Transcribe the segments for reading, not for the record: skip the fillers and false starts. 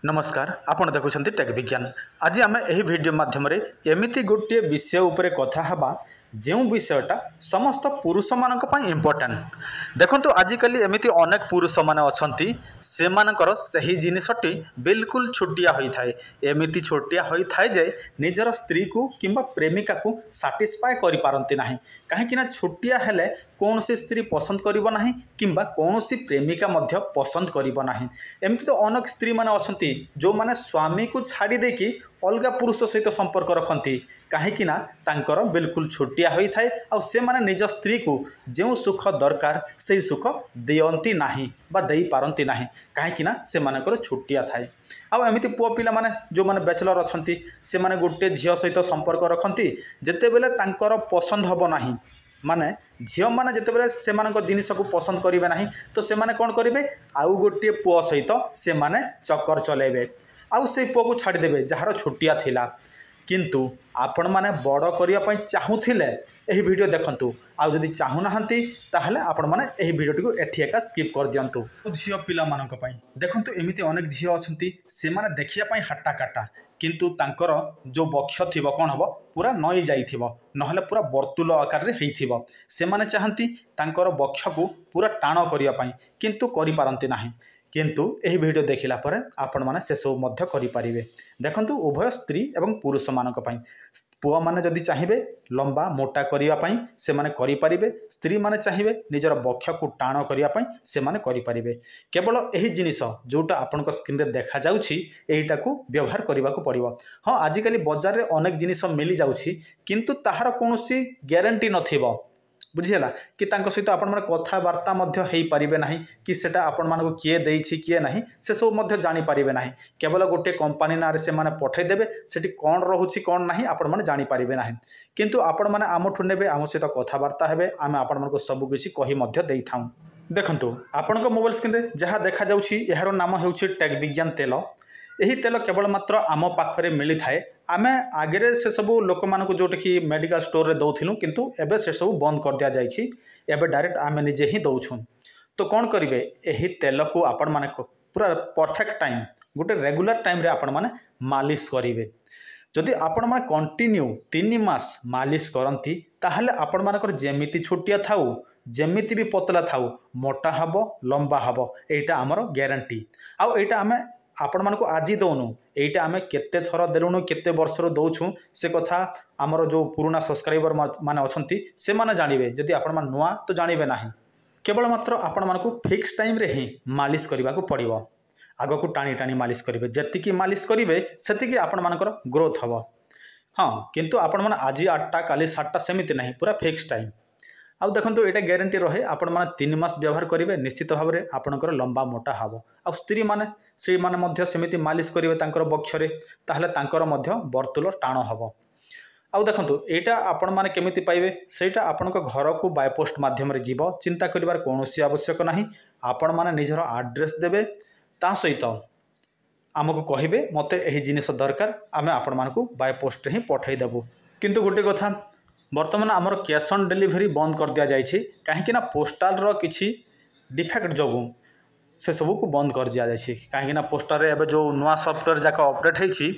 नमस्कार आपण देखुं टेक विज्ञान। आज आम यह वीडियो माध्यम एमती गोटे विषय उपर कथा हवा जो विषयटा समस्त पुरुष मान इम्पोर्टाट। देखो आजिकल एमती अनेक पुरुष मैंने अच्छा से सही जिनसटी बिल्कुल छोटिया होता है। एमती छोटिया होता है जे निजर स्त्री को किंबा प्रेमिका को साटिस्फाए कर पारती ना कहीं छोटिया हेले कौन सी स्त्री पसंद करिबो नाही किंबा कौन सी प्रेमिका मध्य पसंद करिबो नाही। एमती तो अनेक स्त्री माने अछंती जो माने स्वामी को छाड़ी देकी अलगा पुरुष सहित संपर्क रखती कहीं तांकर बिल्कुल छोटिया होता है आ से माने निज स्त्री को जो सुख दरकार से सुख दियंती नाही बा देई पारंती नाही कहीं से मानकर छोटिया थाए। आमती पुओ पिला माने जो माने बैचलर अछंती से माने गोटे झियो सहित संपर्क रखती जेते बेले तांकर पसंद हबो नाही माने झील मैंने जितेबाला से जिनस को पसंद करेंगे ना तो से कौन करेंगे आउ गोटे पुओ सहित से माने चक्कर चलेबे आउ से पुओ को छाड़देवे जार छोटिया थिला किंतु आपण मैंने बड़ करने चाहूले यही वीडियो देखंतु आउ जदि चाहूना ताहले आपण मैंने यही वीडियो एठी एका स्किप कर दियंतु। झियो पिला मानक पई देखंतु एमिति अनेक झियो अछंती से माने देखिया पई हट्टा काटा किंतु तांकर जो बक्ष थिबो कोन हबो पूरा नई जाइथिबो नहले पूरा वर्तुल आकार रे हेइथिबो से माने चाहंती तांकर बक्ष को पूरा टाण करिया पई किंतु करि पारंती नाही किंतु यही वीडियो देखिला परे आपण माने से सब मध्य करि पारिबे। देखंतु उभय स्त्री एवं पुरुष मानक पई पुआ माने जदि चाहिए लंबा मोटा करिया पई से माने करि पारिबे स्त्री माने चाहिए निजर बक्ष को टाण करिया पई से माने करि पारिबे। केवल यही जिनिस जोटा आपनक स्क्रीन रे देखा जाउछि एहिटा को व्यवहार करबा को पड़िबो। हां आजिकली बाजार रे अनेक जिनिस मिली जाउछि किंतु ताहार कोनोसी ग्यारंटी नथिबो बुझीला कि तांको सहित आपण माने कथावार्ता मध्य हेई पारिबे नाही कि सेटा आपण मानको किए देइछि किए नाही से सब मध्य जानि पारिबे नाही केवल गोटे कंपनी नारे से माने पठै देबे सेठी कोन रहुछि कोन नाही आपण माने जानि पारिबे नाही किंतु आपण माने आमठु नेबे आम सहित कथावार्ता हेबे आमे आपण मानको सब किछि कहि मध्य देइथाउ। देखंतु आपणको मोबाइल स्क्रीन रे जहा देखा जाउछि एहारो नाम हेउछि टेक विज्ञान तेल। यही तेल केवल मात्र आम पाखरे मिली थाए आमे आगे से सब लोक मानक जोटा कि मेडिकल स्टोर रे दौथिलु किंतु एबे से सब बंद कर दिया जाइछि एबे डायरेक्ट आमे निजे ही दौछु। तो कौन करिवे एही तेल को आपण माने पूरा परफेक्ट टाइम गोटे रेगुलर टाइम रे आपण माने मालिश करिवे। जदि आपण माने कंटिन्यू 3 मास मालिश करंती ताहले आपण मानकर जेमिति छोटिया थाउ जेमिति भी पतला थाउ मोटा हबो लंबा हबो एटा हमर ग्यारंटी। आ एटा आमे आपण मानको आज दौनु एटा आमे केते थर देलुनु केते वर्षर दौछु से कथा आमर जो पुराना सब्सक्राइबर माने अछंती से माने जानिबे जदि आपण मान नुआ तो जानिबे नाही केवल मात्र आपण मानको फिक्स टाइम रे ही मालिश करबा को पड़िबो। आगो को टाणी टाणी मालिश करिवे जतिकी मालिश करिवे सेतिकी आपण मानकर ग्रोथ हबो। हां किंतु आपण माने आज 8टा काली 7टा सेमिति नाही पूरा फिक्स टाइम। आउ देखंतु एटा ग्यारंटी रहे आपण माने 3 मास व्यवहार करिवे निश्चित भाव में आपणकर लंबा मोटा हबो। आ स्त्री माने से माने मध्य सेमिति मालिश करिवे तांकर बक्षरे ताहले तांकर मध्य वर्तुल टाण हबो। आउ देखंतु एटा आपण माने केमिति पाइबे सेटा आपणक घर को बाय पोस्ट माध्यम रे जीवो चिंता करिवार कोनोसी आवश्यक नाही। आपण माने निजर एड्रेस देबे ता सहित आमको कहिबे मते एही जिनिस दरकार आमे आपण मानकु बाय पोस्ट ही पठै देबु। किंतु गोटे कथा बर्तमान आमर कैश ऑन डिलीवरी बंद कर दिया जाइछि कहीं पोस्टाल रो किछि डिफेक्ट जोगु से सब को बंद कर दिया जाइछि कहीं पोस्टाल रे एबे जो नुआ सॉफ्टवेयर जाक अपडेट होइछि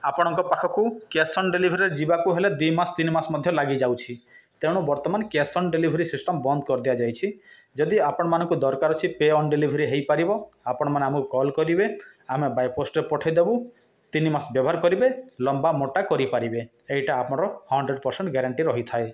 आपणक पाखकु कैश ऑन डिलीवरी जीवाकू हेले 2 मास 3 मास मध्य लागि जाउछि तेणु बर्तमान कैश ऑन डिलीवरी सिस्टम बंद कर दिया जाइछि। जदि आपण मानकु दरकार अछि पे ऑन डिलीवरी हेई पारिबो आपण माने हमकु कॉल करिवे आमे बाय पोस्ट रे पठै देबु 3 मास व्यवहार करिवे लंबा मोटा करि पारिबे एटा हमर 100% ग्यारंटी रही थाए।